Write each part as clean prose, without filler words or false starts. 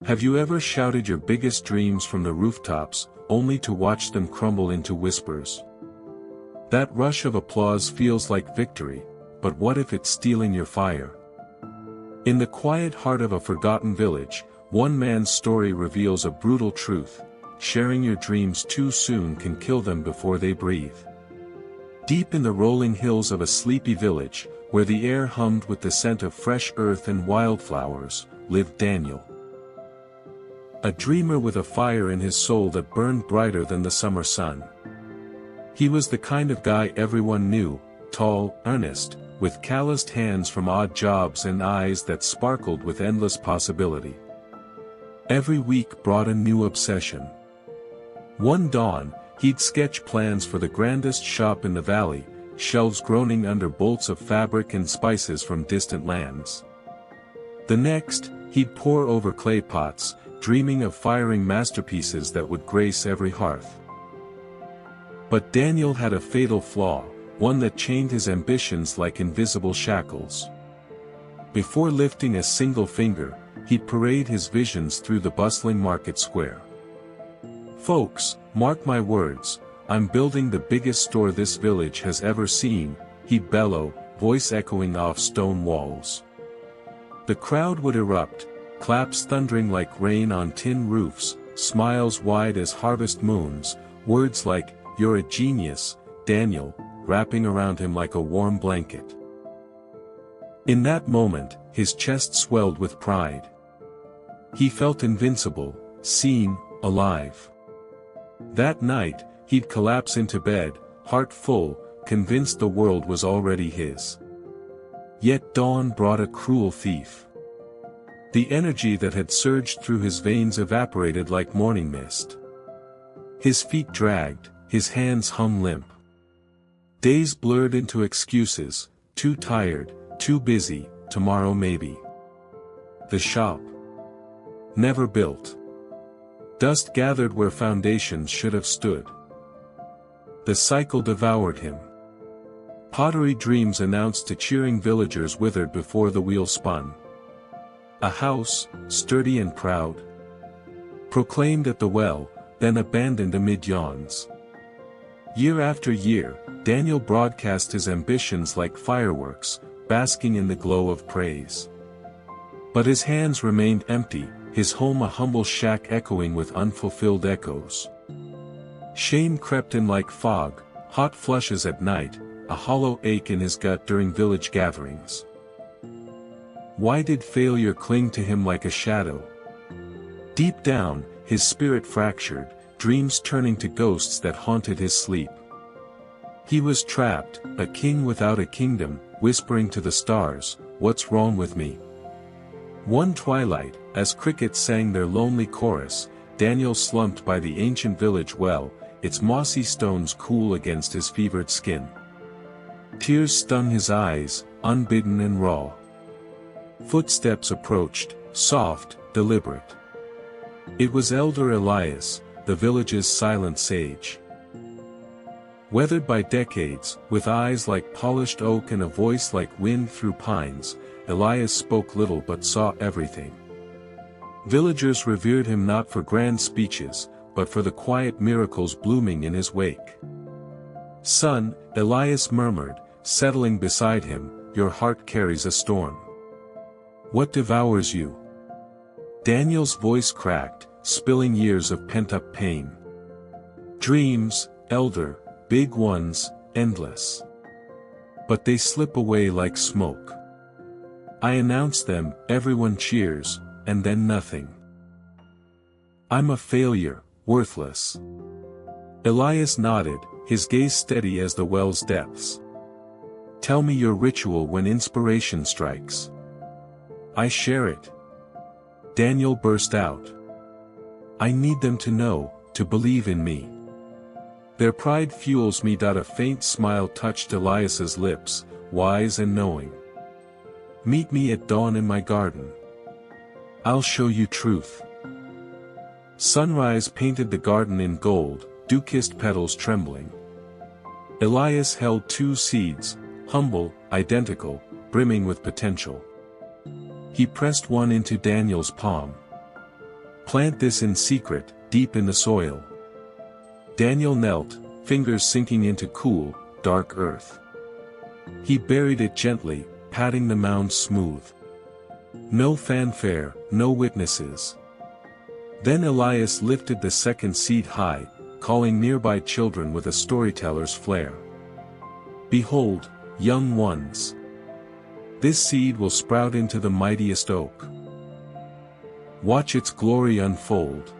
Have you ever shouted your biggest dreams from the rooftops, only to watch them crumble into whispers? That rush of applause feels like victory, but what if it's stealing your fire? In the quiet heart of a forgotten village, one man's story reveals a brutal truth: sharing your dreams too soon can kill them before they breathe. Deep in the rolling hills of a sleepy village, where the air hummed with the scent of fresh earth and wildflowers, lived Daniel. A dreamer with a fire in his soul that burned brighter than the summer sun. He was the kind of guy everyone knew, tall, earnest, with calloused hands from odd jobs and eyes that sparkled with endless possibility. Every week brought a new obsession. One dawn, he'd sketch plans for the grandest shop in the valley, shelves groaning under bolts of fabric and spices from distant lands. The next, he'd pore over clay pots, dreaming of firing masterpieces that would grace every hearth. But Daniel had a fatal flaw, one that chained his ambitions like invisible shackles. Before lifting a single finger, he'd parade his visions through the bustling market square. "Folks, mark my words, I'm building the biggest store this village has ever seen," he'd bellow, voice echoing off stone walls. The crowd would erupt, claps thundering like rain on tin roofs, smiles wide as harvest moons, words like, "You're a genius, Daniel," wrapping around him like a warm blanket. In that moment, his chest swelled with pride. He felt invincible, seen, alive. That night, he'd collapse into bed, heart full, convinced the world was already his. Yet dawn brought a cruel thief. The energy that had surged through his veins evaporated like morning mist. His feet dragged, his hands hung limp. Days blurred into excuses: too tired, too busy, tomorrow maybe. The shop. Never built. Dust gathered where foundations should have stood. The cycle devoured him. Pottery dreams announced to cheering villagers withered before the wheel spun. A house, sturdy and proud, proclaimed at the well, then abandoned amid yawns. Year after year, Daniel broadcast his ambitions like fireworks, basking in the glow of praise. But his hands remained empty, his home a humble shack echoing with unfulfilled echoes. Shame crept in like fog, hot flushes at night, a hollow ache in his gut during village gatherings. Why did failure cling to him like a shadow? Deep down, his spirit fractured, dreams turning to ghosts that haunted his sleep. He was trapped, a king without a kingdom, whispering to the stars, "What's wrong with me?" One twilight, as crickets sang their lonely chorus, Daniel slumped by the ancient village well, its mossy stones cool against his fevered skin. Tears stung his eyes, unbidden and raw. Footsteps approached, soft, deliberate. It was Elder Elias, the village's silent sage. Weathered by decades, with eyes like polished oak and a voice like wind through pines, Elias spoke little but saw everything. Villagers revered him not for grand speeches, but for the quiet miracles blooming in his wake. "Son," Elias murmured, settling beside him, "your heart carries a storm. What devours you?" Daniel's voice cracked, spilling years of pent-up pain. "Dreams, Elder, big ones, endless. But they slip away like smoke. I announce them, everyone cheers, and then nothing. I'm a failure, worthless." Elias nodded, his gaze steady as the well's depths. "Tell me your ritual when inspiration strikes." "I share it." Daniel burst out. "I need them to know, to believe in me. Their pride fuels me." A faint smile touched Elias's lips, wise and knowing. "Meet me at dawn in my garden. I'll show you truth." Sunrise painted the garden in gold, dew-kissed petals trembling. Elias held 2 seeds, humble, identical, brimming with potential. He pressed one into Daniel's palm. Plant this in secret, deep in the soil. Daniel knelt, fingers sinking into cool, dark earth. He buried it gently, patting the mound smooth. No fanfare, no witnesses. Then Elias lifted the second seed high, calling nearby children with a storyteller's flair. Behold, young ones. This seed will sprout into the mightiest oak. Watch its glory unfold.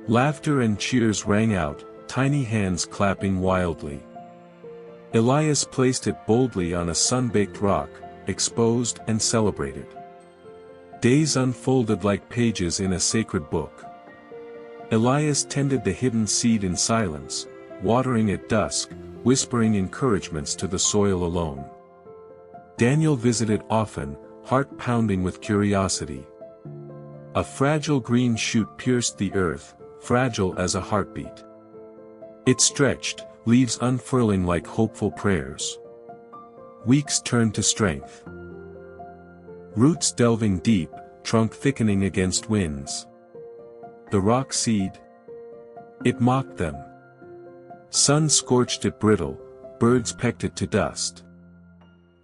Laughter and cheers rang out, tiny hands clapping wildly. Elias placed it boldly on a sun-baked rock, exposed and celebrated. Days unfolded like pages in a sacred book. Elias tended the hidden seed in silence, watering at dusk, whispering encouragements to the soil alone. Daniel visited often, heart pounding with curiosity. A fragile green shoot pierced the earth, fragile as a heartbeat. It stretched, leaves unfurling like hopeful prayers. Weeks turned to strength. Roots delving deep, trunk thickening against winds. The rock seed? It mocked them. Sun scorched it brittle, birds pecked it to dust.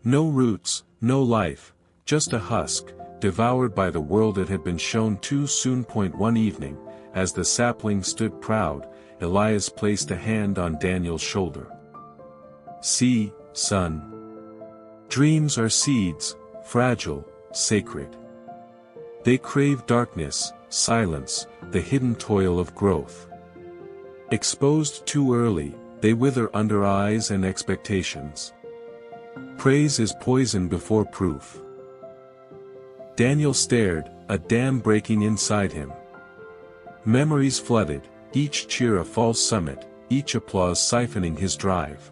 No roots, no life, just a husk, devoured by the world it had been shown too soon. One evening, as the sapling stood proud, Elias placed a hand on Daniel's shoulder. See, son. Dreams are seeds, fragile, sacred. They crave darkness, silence, the hidden toil of growth. Exposed too early, they wither under eyes and expectations. Praise is poison before proof. Daniel stared, a dam breaking inside him. Memories flooded, each cheer a false summit, each applause siphoning his drive.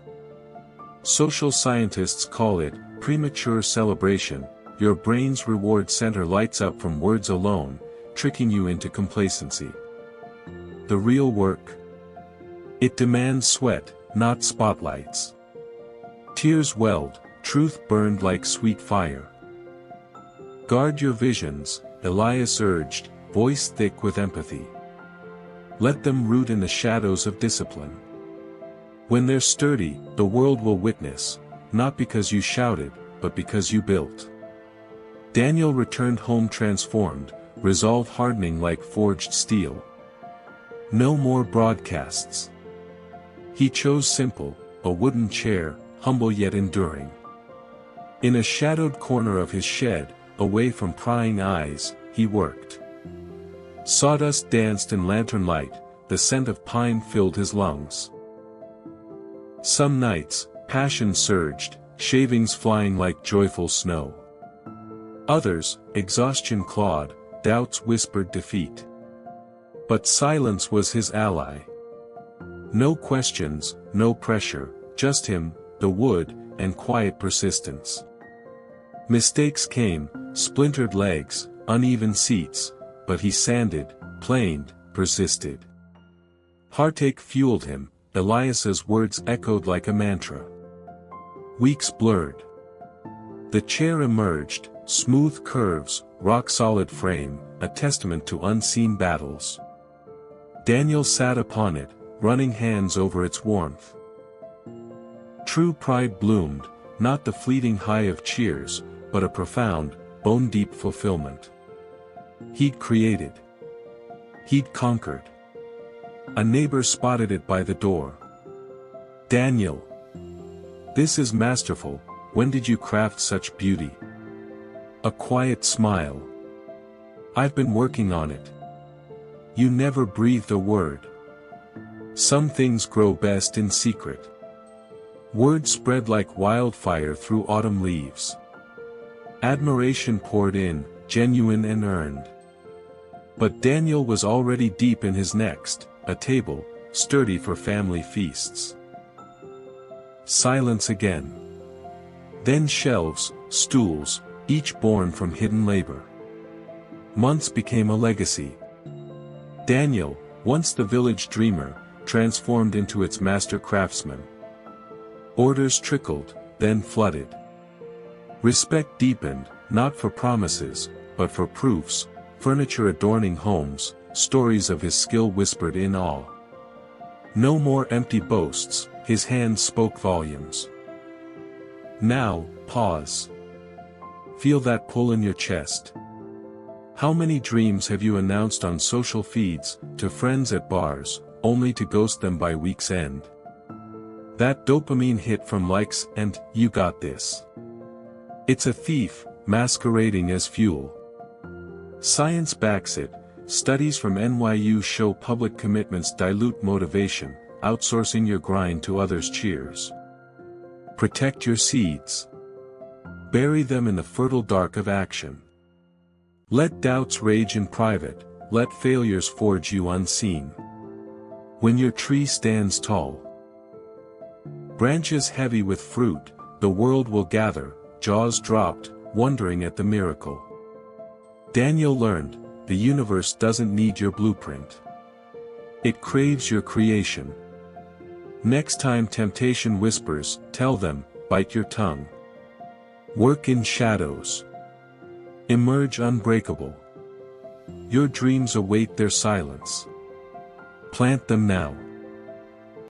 Social scientists call it premature celebration. Your brain's reward center lights up from words alone, tricking you into complacency. The real work? It demands sweat, not spotlights. Tears welled, truth burned like sweet fire. Guard your visions, Elias urged, voice thick with empathy. Let them root in the shadows of discipline. When they're sturdy, the world will witness, not because you shouted, but because you built. Daniel returned home transformed, resolve hardening like forged steel. No more broadcasts. He chose simple, a wooden chair, humble yet enduring. In a shadowed corner of his shed, away from prying eyes, he worked. Sawdust danced in lantern light, the scent of pine filled his lungs. Some nights, passion surged, shavings flying like joyful snow. Others, exhaustion clawed, doubts whispered defeat. But silence was his ally. No questions, no pressure, just him, the wood, and quiet persistence. Mistakes came, splintered legs, uneven seats, but he sanded, planed, persisted. Heartache fueled him, Elias's words echoed like a mantra. Weeks blurred. The chair emerged, smooth curves, rock-solid frame, a testament to unseen battles. Daniel sat upon it, running hands over its warmth. True pride bloomed, not the fleeting high of cheers, but a profound, bone-deep fulfillment. He'd created. He'd conquered. A neighbor spotted it by the door. Daniel. This is masterful, when did you craft such beauty? A quiet smile. I've been working on it. You never breathed a word. Some things grow best in secret. Word spread like wildfire through autumn leaves. Admiration poured in, genuine and earned. But Daniel was already deep in his next, a table, sturdy for family feasts. Silence again. Then shelves, stools, each born from hidden labor. Months became a legacy. Daniel, once the village dreamer, transformed into its master craftsman. Orders trickled, then flooded. Respect deepened, not for promises, but for proofs, furniture adorning homes, stories of his skill whispered in awe. No more empty boasts, his hands spoke volumes. Now, pause. Feel that pull in your chest. How many dreams have you announced on social feeds, to friends at bars, only to ghost them by week's end? That dopamine hit from likes and, "you got this." It's a thief, masquerading as fuel. Science backs it. Studies from NYU show public commitments dilute motivation, outsourcing your grind to others' cheers. Protect your seeds. Bury them in the fertile dark of action. Let doubts rage in private, let failures forge you unseen. When your tree stands tall, branches heavy with fruit, the world will gather, jaws dropped, wondering at the miracle. Daniel learned, the universe doesn't need your blueprint. It craves your creation. Next time temptation whispers, tell them, bite your tongue. Work in shadows. Emerge unbreakable. Your dreams await their silence. Plant them now.